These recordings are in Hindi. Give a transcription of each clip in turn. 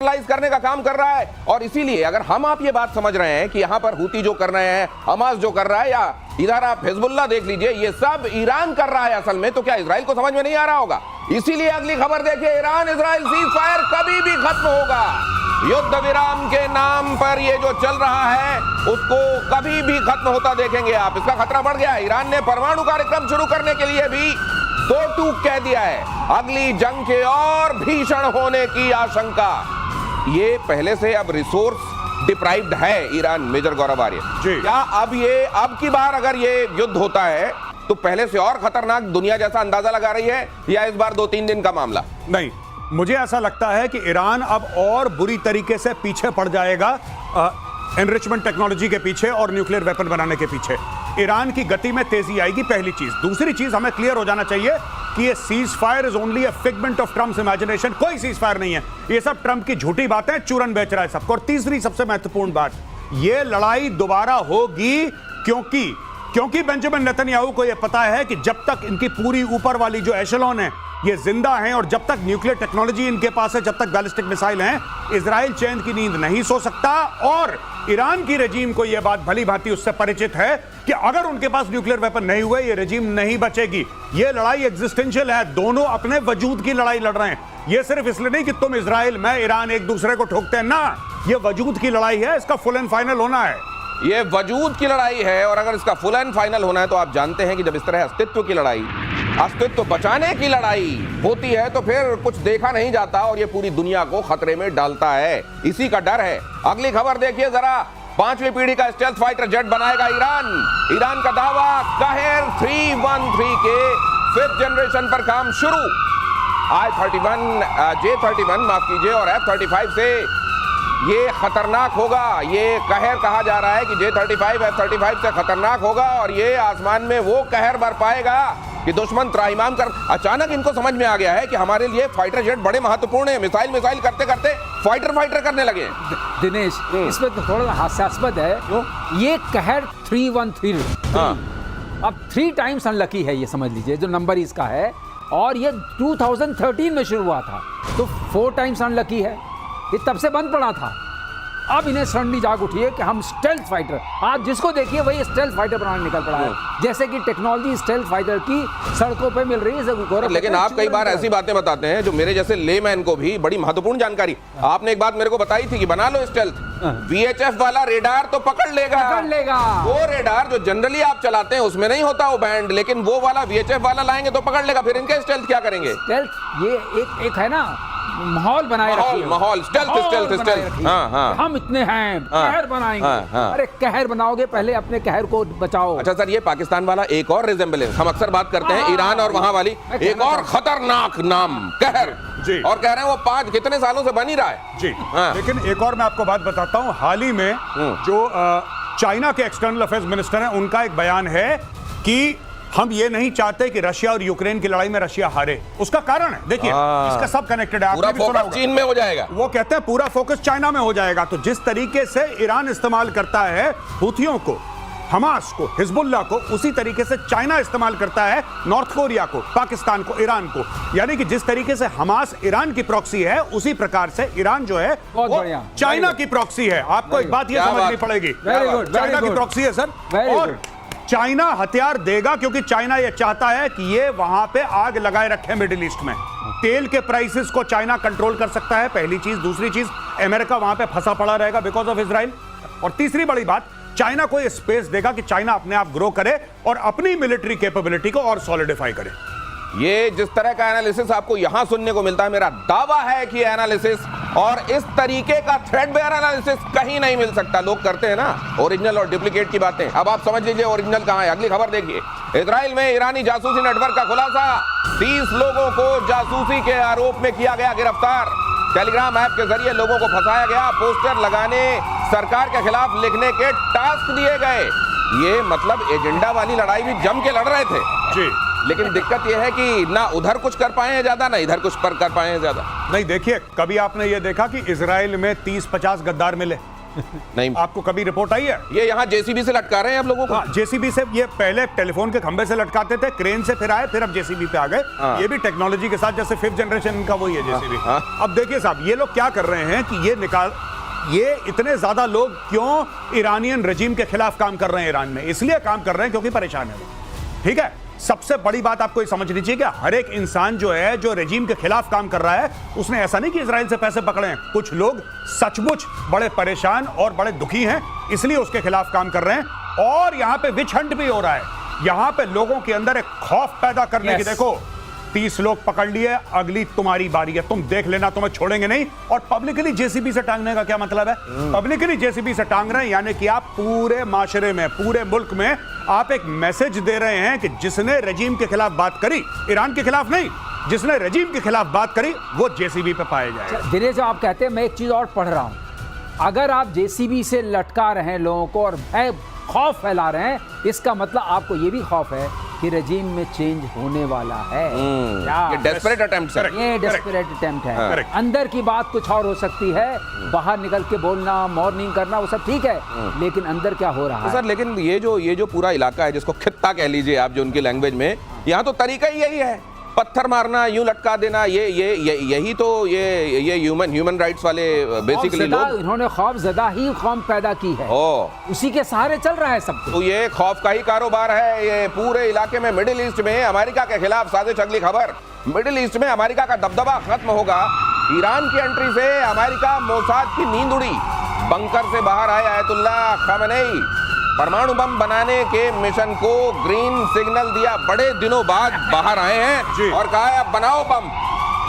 करने का काम कर रहा है। और इसीलिए अगर हम आप ये बात समझ रहे हैं कि यहां पर हूती जो कर रहे हैं, हमास जो कर रहा है, या इधर आप हिजबुल्लाह देख लीजिए, ये सब ईरान कर रहा है असल में, तो क्या इजराइल को समझ में नहीं आ रहा होगा? इसीलिए अगली खबर देखिए, ईरान इजराइल सीज फायर कभी भी खत्म होगा। युद्ध विराम के नाम पर ये जो चल रहा है उसको कभी भी खत्म होता देखेंगे आप। इसका खतरा बढ़ गया है। ईरान ने परमाणु कार्यक्रम शुरू करने के लिए भी दो टूक कह दिया है। अगली जंग के और भीषण होने की आशंका। ये पहले से अब रिसोर्स डिप्राइव्ड है ईरान। मेजर गौरव आर्य, क्या अब की बार अगर ये युद्ध होता है तो पहले से और खतरनाक दुनिया जैसा अंदाजा लगा रही है, या इस बार 2-3 दिन का मामला? नहीं, मुझे ऐसा लगता है कि ईरान अब और बुरी तरीके से पीछे पड़ जाएगा एनरिचमेंट टेक्नोलॉजी के पीछे और न्यूक्लियर वेपन बनाने के पीछे। ईरान की गति में तेजी आएगी, पहली चीज। दूसरी चीज, हमें क्लियर हो जाना चाहिए कि ये cease fire is only a figment of Trump's imagination. कोई सीज फायर नहीं है, ये सब ट्रंप की झूठी बातें, चूरन बेच रहा है सबको। और तीसरी सबसे महत्वपूर्ण बात, ये लड़ाई दोबारा होगी क्योंकि बेंजामिन नेतन्याहू को यह पता है कि जब तक इनकी पूरी ऊपर वाली जो एशेलॉन है ये जिंदा हैं, और जब तक न्यूक्लियर टेक्नोलॉजी इनके पास है, जब तक बैलिस्टिक मिसाइल हैं, इजराइल चैन की नींद नहीं सो सकता। और ईरान की रेजीम को यह बात भली भांति उससे परिचित है कि अगर उनके पास न्यूक्लियर वेपन नहीं हुए, ये रेजीम नहीं बचेगी। ये लड़ाई एग्जिस्टेंशियल है, दोनों अपने वजूद की लड़ाई लड़ रहे हैं। ये सिर्फ इसलिए नहीं कि तुम इजराइल, मैं ईरान एक दूसरे को ठोकते हैं, ना, ये वजूद की लड़ाई है। इसका फुल एंड फाइनल होना है। ये वजूद की लड़ाई है, और अगर इसका फुल एंड फाइनल होना है तो आप जानते हैं कि जब इस तरह अस्तित्व की लड़ाई, अस्तित्व बचाने की लड़ाई होती है तो फिर कुछ देखा नहीं जाता, और ये पूरी दुनिया को खतरे में डालता है। इसी का डर है। अगली खबर देखिए जरा, 5वीं पीढ़ी का स्टेल्थ फाइटर जेट बनाएगा ईरान। ईरान का दावा, काहिर 313 के 5th जनरेशन पर काम शुरू। J-31 माफ कीजिए, और F-35 से ये खतरनाक होगा। ये कहर कहा जा रहा है कि J-35 F-35 से खतरनाक होगा, और ये आसमान में वो कहर बर पाएगा कि दुश्मन त्राहिमाम कर। अचानक इनको समझ में आ गया है कि हमारे लिए फाइटर जेट बड़े महत्वपूर्ण है। मिसाइल करते करते फाइटर करने लगे। दिनेश, इसमें तो थोड़ा हास्यास्पद है। ये कहर 313 अब 3 टाइम्स अनलकी है, ये समझ लीजिए, जो नंबर इसका है। और ये 2013 में शुरू हुआ था, तो 4 टाइम्स अनलकी है। ये तब से बंद पड़ा था। अब इन्हें सडनली जाग उठी है कि हम स्टेल्थ फाइटर, आप जिसको देखिए वही स्टेल्थ फाइटर बनाने निकल पड़ा है। जैसे कि टेक्नोलॉजी स्टेल्थ फाइटर की सड़कों पे मिल रही है। लेकिन आप कई बार ऐसी बातें बताते हैं जो मेरे जैसे लेमैन को भी बड़ी महत्वपूर्ण जानकारी। आपने एक बात मेरे को बताई थी कि बना लो स्टेल्थ, VHF वाला रेडार तो पकड़ लेगा। वो रेडार जो जनरली आप चलाते हैं उसमें नहीं होता वो बैंड, लेकिन वो वाला VHF वाला लाएंगे तो पकड़ लेगा। फिर इनके स्टेल्थ क्या करेंगे? स्टेल्थ ये एक है ना, माहौल बनाए रखिए, माहौल स्टेल्थ। हाँ। हम इतने हैं, कहर बनाएंगे। अरे कहर बनाओगे, पहले अपने कहर को बचाओ। अच्छा सर, ये पाकिस्तान वाला एक और रिजेम्बलेंस, हम अक्सर बात करते हैं ईरान और वहां वाली, एक और खतरनाक नाम कहर जी। और कह रहे हैं वो 5 कितने सालों से बन ही रहा है जी। लेकिन एक और मैं आपको बात बताता हूं, हाल ही में जो चाइना के एक्सटर्नल अफेयर्स मिनिस्टर हैं, उनका एक बयान है कि हम ये नहीं चाहते कि रशिया और यूक्रेन की लड़ाई में रशिया हारे। उसका कारण है, देखिए, इसका सब कनेक्टेड है। पूरा फोकस चीन में हो जाएगा। वो कहते हैं पूरा फोकस चाइना में हो जाएगा। तो जिस तरीके से ईरान इस्तेमाल करता है हूथियों को, हमास को, हिजबुल्लाह को, उसी तरीके से चाइना इस्तेमाल करता है नॉर्थ कोरिया को, पाकिस्तान को, ईरान को। यानी कि जिस तरीके से हमास ईरान की प्रॉक्सी है, उसी प्रकार से ईरान जो है वो चाइना की प्रॉक्सी है। आपको एक बात यह समझनी पड़ेगी, चाइना की प्रॉक्सी है सर। और चाइना हथियार देगा क्योंकि चाइना यह चाहता है कि ये वहां पे आग लगाए रखे मिडिल ईस्ट में। तेल के प्राइसेस को चाइना कंट्रोल कर सकता है, पहली चीज। दूसरी चीज, अमेरिका वहां पे फंसा पड़ा रहेगा बिकॉज ऑफ इजराइल। और तीसरी बड़ी बात, चाइना को यह स्पेस देगा कि चाइना अपने आप ग्रो करे और अपनी मिलिट्री कैपेबिलिटी को और सॉलिडिफाई करे। ये जिस तरह का एनालिसिस आपको यहां सुनने को मिलता है, मेरा दावा है कि एनालिसिस और इस तरीके का थ्रेडबेयर एनालिसिस कहीं नहीं मिल सकता। लोग करते हैं ना ओरिजिनल और डुप्लीकेट की बातें, अब आप समझ लीजिए ओरिजिनल कहां है। अगली खबर देखिए, इजराइल में ईरानी जासूसी नेटवर्क का खुलासा, 30 लोगों को जासूसी के आरोप में किया गया गिरफ्तार। टेलीग्राम ऐप के जरिए लोगों को फंसाया गया, पोस्टर लगाने, सरकार के खिलाफ लिखने के टास्क दिए गए। ये मतलब एजेंडा वाली लड़ाई भी जम के लड़ रहे थे जी। लेकिन दिक्कत यह है कि ना उधर कुछ कर पाए हैं ज्यादा, ना इधर कुछ कर पाए हैं ज्यादा। नहीं, देखिए, कभी आपने ये देखा कि इजराइल में 30-50 गद्दार मिले? नहीं, आपको कभी रिपोर्ट आई है? ये यहाँ जेसीबी से लटका रहे हैं आप लोगों को। हाँ, जेसीबी से। ये पहले टेलीफोन के खंबे से लटकाते थे, क्रेन से फिर आए, फिर अब जेसीबी पे आ गए। हाँ। ये भी टेक्नोलॉजी के साथ, जैसे 5th जनरेशन का वही है जेसीबी। हाँ। अब देखिए साहब, ये लोग क्या कर रहे हैं कि ये इतने ज्यादा लोग क्यों ईरानियन रजीम के खिलाफ काम कर रहे हैं ईरान में? इसलिए काम कर रहे हैं क्योंकि परेशान है वो। ठीक है, सबसे बड़ी बात आपको ये समझनी चाहिए कि हर एक इंसान जो है, जो रजीम के खिलाफ काम कर रहा है, उसने ऐसा नहीं कि इजराइल से पैसे पकड़े हैं। कुछ लोग सचमुच बड़े परेशान और बड़े दुखी हैं, इसलिए उसके खिलाफ काम कर रहे हैं। और यहां पे विच हंट भी हो रहा है। यहां पे लोगों के अंदर एक खौफ पैदा करने की, देखो 30 लोग पकड़ लिए, अगली तुम्हारी बारी है, तुम देख लेना, तुम्हें छोड़ेंगे नहीं। और पब्लिकली जेसीबी से टांगने का क्या मतलब है? पब्लिकली जेसीबी से टांग रहे हैं, यानी कि आप पूरे माशरे में, पूरे मुल्क में आप एक मैसेज दे रहे हैं कि जिसने रजीम के खिलाफ बात करी, ईरान के खिलाफ नहीं, जिसने रजीम के खिलाफ बात करी, वो जेसीबी पे पाए जाए। दिनेश, आप कहते हैं, मैं एक चीज और पढ़ रहा हूं, अगर आप जेसीबी से लटका रहे हैं लोगों को और भय खौफ फैला रहे हैं, इसका मतलब आपको ये भी खौफ है कि रजीम में चेंज होने वाला है। ये डेस्परेट अटेम्प्ट है। ये डेस्परेट अटेम्प्ट है। Correct. अंदर की बात कुछ और हो सकती है, बाहर निकल के बोलना, मॉर्निंग करना, वो सब ठीक है, लेकिन अंदर क्या हो रहा तो है? सर, लेकिन ये जो पूरा इलाका है, जिसको खित्ता कह लीजिए आप, जो उनकी लैंग्वेज में, यहाँ तो तरीका ही यही है, पत्थर मारना, यूं लटका देना। यही तो ये ह्यूमन राइट्स वाले बेसिकली लोग, इन्होंने खौफ ज़दा ही कौम पैदा की है, उसी के सहारे चल रहा है सब कुछ। तो ये खौफ का ही कारोबार है। ये पूरे इलाके में, मिडिल ईस्ट में अमेरिका के खिलाफ साजिश। अगली खबर, मिडिल ईस्ट में अमेरिका का दबदबा खत्म होगा। ईरान की एंट्री से अमेरिका मोसाद की नींद उड़ी। बंकर से बाहर आए आयतुल्लाह खामेनेई, परमाणु बम बनाने के मिशन को ग्रीन सिग्नल दिया। बड़े दिनों बाद बाहर आए हैं और कहा है अब बनाओ बम।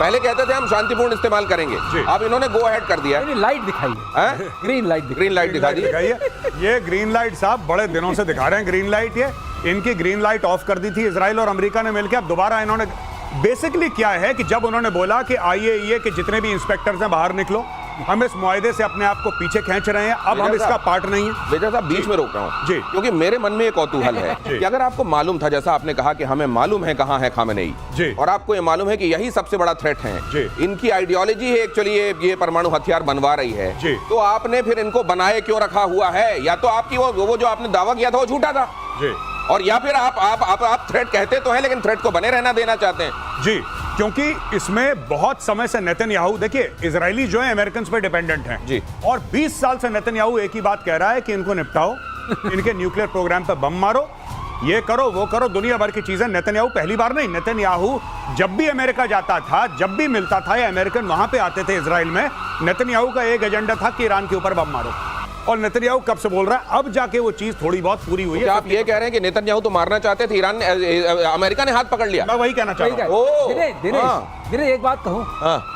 पहले कहते थे हम शांतिपूर्ण इस्तेमाल करेंगे, अब इन्होंने गो अहेड कर दिया। लाइट दिखाई है, ग्रीन लाइट दिखा दी। ये ग्रीन लाइट साहब बड़े दिनों से दिखा रहे हैं ग्रीन लाइट। ये इनकी ग्रीन लाइट ऑफ कर दी थी इजराइल और अमेरिका ने मिलकर, अब दोबारा इन्होंने, बेसिकली क्या है कि जब उन्होंने बोला कि आईएईए के जितने भी इंस्पेक्टर्स हैं बाहर निकलो, हम इस मुआहदे से अपने आप को पीछे खींच रहे हैं, अब हम इसका पार्ट नहीं है। बेजा साहब, बीच में रोक रहा हूं जी, क्योंकि मेरे मन में एक कौतूहल है कि अगर आपको मालूम था, जैसा आपने कहा कि हमें मालूम है कहां है खामेनेई जी, और आपको ये मालूम है कि यही सबसे बड़ा थ्रेट है, इनकी आइडियोलॉजी है एक्चुअली ये परमाणु हथियार बनवा रही है, तो आपने फिर इनको बनाए क्यों रखा हुआ है? या तो आपकी वो जो आपने दावा किया था वो झूठा था जी, और या फिर आप थ्रेट कहते तो हैं लेकिन थ्रेट को बने रहना देना चाहते हैं। जी, क्योंकि इसमें बहुत समय से नेतन्याहू, देखिए इजरायली जो है अमेरिकन पे डिपेंडेंट हैं जी, और 20 साल से नेतन्याहू एक ही बात कह रहा है कि इनको निपटाओ, इनके न्यूक्लियर प्रोग्राम पे बम मारो, ये करो वो करो, दुनिया भर की चीजें। नेतन्याहू पहली बार नहीं, नेतन्याहू जब भी अमेरिका जाता था, जब भी मिलता था या अमेरिकन वहां पे आते थे इजराइल में, नेतन्याहू का एक एजेंडा था कि ईरान के ऊपर बम मारो। और नेतन्याहू कब से बोल रहा है, अब जाके वो चीज थोड़ी बहुत पूरी हुई है। आप ये कह रहे हैं कि नेतन्याहू तो मारना चाहते थे, ईरान ने, अमेरिका ने हाथ पकड़ लिया? मैं वही कहना चाह रहा हूं। दिनेश, एक बात कहूं,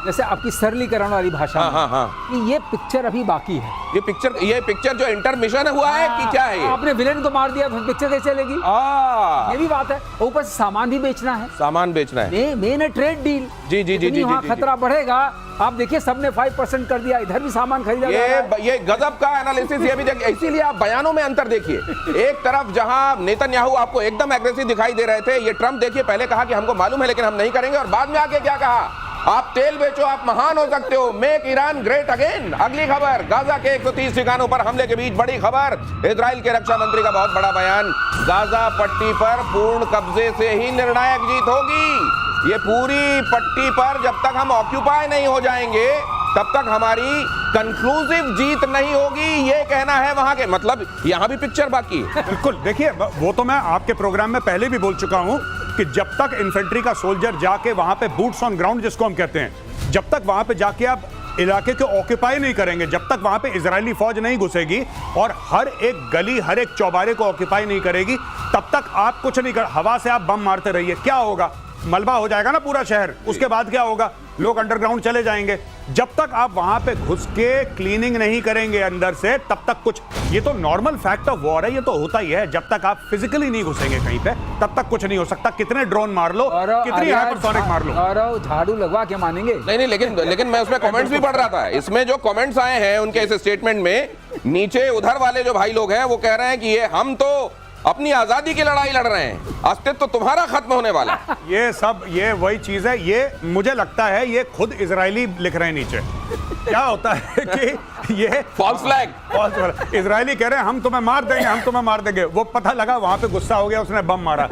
जैसे आपकी सरलीकरण वाली भाषा में, कि ये पिक्चर अभी बाकी है। ये पिक्चर जो इंटरमिशन हुआ है कि क्या है? ये आपने विलेन को मार दिया तो पिक्चर कैसे चलेगी? ये भी बात है। ऊपर से सामान भी बेचना है, सामान बेचना है, मेन है ट्रेड डील। जी जी जी जी, वहाँ खतरा बढ़ेगा। आप देखिए, सबने 5% कर दिया, इधर भी सामान खरीदा। ये गजब का एनालिसिस। ये भी देखिए, इसीलिए आप बयानों में अंतर देखिए। एक तरफ जहां नेतन्याहू आपको एकदम एग्रेसिव दिखाई दे रहे थे, ये ट्रंप देखिए पहले कहा कि हमको मालूम है लेकिन हम नहीं करेंगे, और बाद में आके क्या कहा, आप तेल बेचो, आप महान हो सकते हो, मेक ईरान ग्रेट अगेन। अगली खबर, गाजा के 130 ठिकानों पर हमले के बीच बड़ी खबर, इजराइल के रक्षा मंत्री का बहुत बड़ा बयान, गाजा पट्टी पर पूर्ण कब्जे से ही निर्णायक जीत होगी। ये पूरी पट्टी पर जब तक हम ऑक्यूपाई नहीं हो जाएंगे तब तक हमारी कंक्लूसिव जीत नहीं होगी, ये कहना है वहां के। मतलब यहां भी पिक्चर बाकी है। बिल्कुल, देखिए वो तो मैं आपके प्रोग्राम में पहले भी बोल चुका हूं कि जब तक इन्फेंट्री का सोल्जर जाके वहां पे बूट्स ऑन ग्राउंड जिसको हम कहते हैं, जब तक वहां पे जाके आप इलाके को ऑक्यूपाई नहीं करेंगे, जब तक वहां पे इजरायली फौज नहीं घुसेगी और हर एक गली, हर एक चौबारे को ऑक्यूपाई नहीं करेगी, तब तक आप कुछ नहीं कर। हवा से आप बम मारते रहिए, क्या होगा? मलबा हो जाएगा ना पूरा शहर। उसके बाद क्या होगा? लोग अंडरग्राउंड चले जाएंगे। जब तक आप वहां पे घुस के क्लीनिंग नहीं करेंगे अंदर से, तब तक कुछ, ये तो नॉर्मल फैक्ट ऑफ वॉर है, ये तो होता ही है। जब तक आप फिजिकली नहीं घुसेंगे कहीं पे, तब तक कुछ नहीं हो सकता। कितने ड्रोन मार लो, कितनी हाइपरसोनिक मार लो, और झाड़ू लगवा के मानेंगे नहीं, लेकिन मैं उसमें कमेंट्स भी पढ़ रहा था। इसमें जो कमेंट्स आए हैं उनके इस स्टेटमेंट में, नीचे उधर वाले जो भाई लोग हैं वो कह रहे हैं कि ये हम तो अपनी आजादी की लड़ाई लड़ रहे हैं, अस्तित्व तो तुम्हारा खत्म होने वाला है। ये सब ये वही चीज है, ये मुझे लगता है ये खुद इजरायली लिख रहे हैं नीचे। क्या होता है कि ये फॉल्स फ्लैग। इजरायली कह रहे हैं हम तुम्हें मार देंगे, हम तुम्हें मार देंगे। वो पता लगा वहां पे गुस्सा हो गया, उसने बम मारा।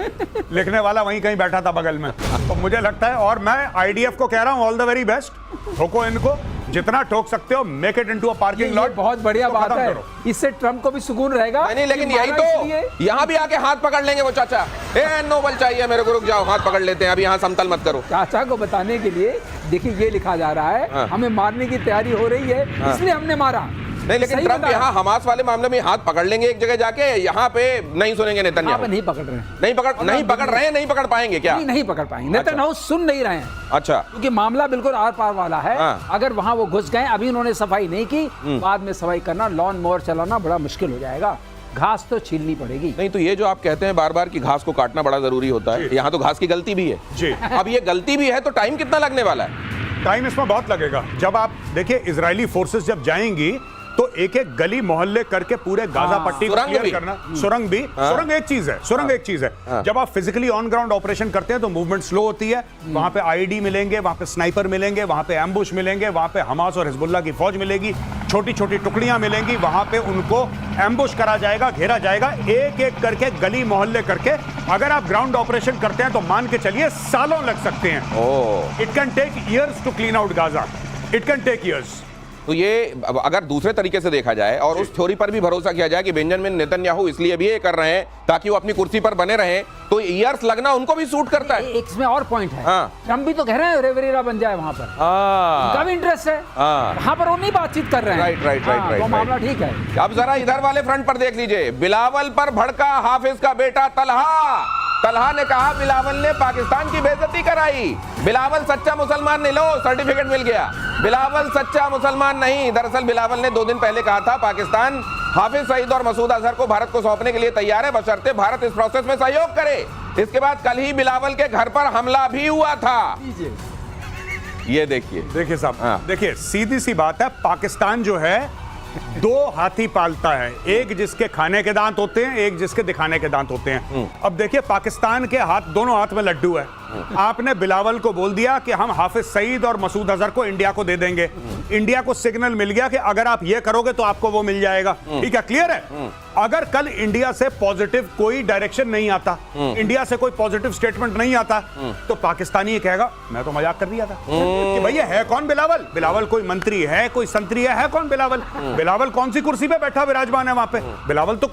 लिखने वाला वहीं कहीं बैठा था बगल में। तो मुझे लगता है, और मैं आईडीएफ को कह रहा हूं ऑल द वेरी बेस्ट, ठोको इनको जितना ठोक सकते हो, make it into a parking lot. बहुत बढ़िया बात है, इससे ट्रम्प को भी सुकून रहेगा। नहीं, लेकिन यही तो, यहाँ भी आके हाथ पकड़ लेंगे वो चाचा। ए नोबल चाहिए मेरे को, रुक जाओ, हाथ पकड़ लेते हैं, अभी यहाँ समतल मत करो। चाचा को बताने के लिए देखिए ये लिखा जा रहा है, हमें मारने की तैयारी हो रही है, इसलिए हमने मारा। नहीं, लेकिन ट्रम्प यहाँ हमास वाले मामले में हाथ पकड़ लेंगे एक जगह जाके, यहाँ पे नहीं सुनेंगे नेतन्याहू। नहीं पकड़ रहे हैं, नहीं पकड़ रहे हैं, नहीं पकड़ पाएंगे क्या? नहीं पकड़ पाएंगे, नेतन्याहू सुन नहीं रहे हैं। अच्छा, क्योंकि मामला बिल्कुल आर पार वाला है। अगर वहां वो घुस गए, अभी उन्होंने सफाई नहीं की, बाद में सफाई करना, लॉन मोवर चलाना बड़ा मुश्किल हो जाएगा। घास तो छीलनी पड़ेगी। नहीं तो ये जो आप कहते हैं बार बार कि घास को काटना बड़ा जरूरी होता है, यहाँ तो घास की गलती भी है जी। अब ये गलती भी है तो टाइम कितना लगने वाला है? टाइम इसमें बहुत लगेगा। जब आप देखिए इजरायली फोर्सेस जब जाएंगी तो एक एक गली मोहल्ले करके पूरे गाजा पट्टी को क्लियर करना। सुरंग भी, सुरंग एक चीज है, सुरंग एक चीज है। जब आप फिजिकली ऑन ग्राउंड ऑपरेशन करते हैं तो मूवमेंट स्लो होती है। वहां पे आईडी मिलेंगे, वहां पे स्नाइपर मिलेंगे, वहां पे एम्बुश मिलेंगे, वहां पे हमास और हिजबुल्लाह की फौज मिलेगी, छोटी छोटी टुकड़ियां मिलेंगी, वहां पे उनको एम्बुश करा जाएगा, घेरा जाएगा, एक एक करके गली मोहल्ले करके। अगर आप ग्राउंड ऑपरेशन करते हैं तो मान के चलिए सालों लग सकते हैं। It can take years to clean out Gaza, it can take years. तो ये अगर दूसरे तरीके से देखा जाए और उस थ्योरी पर भी भरोसा किया जाए कि बेंजामिन नेतन्याहू इसलिए भी ये कर रहे हैं ताकि वो अपनी कुर्सी पर बने रहें, तो ईयर्स लगना उनको भी सूट करता है। एक इसमें और पॉइंट है, ट्रम्प भी तो कह रहे हैं रेवरेरा बन जाए वहां पर, उनका भी इंटरेस्ट है, वहां पर वो नहीं बातचीत कर रहे हैं। राइट, वो मामला ठीक है। अब जरा इधर वाले फ्रंट पर देख लीजिए, बिलावल पर भड़का हाफिज का बेटा तलहा ने कहा बिलावल ने पाकिस्तान की बेइज्जती कराई। बिलावल सच्चा मुसलमान नहीं, लो सर्टिफिकेट मिल गया। बिलावल सच्चा मुसलमान नहीं, दरअसल बिलावल ने 2 दिन पहले कहा था पाकिस्तान हाफिज सईद और मसूद अजहर को भारत को सौंपने के लिए तैयार है, बशर्ते भारत इस प्रोसेस में सहयोग करे। इसके बाद कल ही बिलावल के घर पर हमला भी हुआ था। ये देखिए साहब, देखिए सीधी सी बात है, पाकिस्तान जो है 2 हाथी पालता है, एक जिसके खाने के दांत होते हैं, एक जिसके दिखाने के दांत होते हैं। अब देखिए पाकिस्तान के दोनों हाथ में लड्डू है। आपने बिलावल को बोल दिया कि हम हाफिज सईद और मसूद अजहर को इंडिया को दे देंगे। इंडिया को सिग्नल मिल गया कि अगर आप ये करोगे तो आपको वो मिल जाएगा। ठीक है, क्लियर है। अगर कल इंडिया से पॉजिटिव कोई डायरेक्शन नहीं आता, इंडिया से कोई पॉजिटिव स्टेटमेंट नहीं आता, तो पाकिस्तानी ये कहेगा मैं तो मजाक कर दिया था कि भैया है कौन बिलावल? बिलावल कोई मंत्री है, कोई संतरी है कौन बिलावल? बिलावल कौन सी कुर्सी पे बैठा विराजमान है वहां पे? बिलावल तो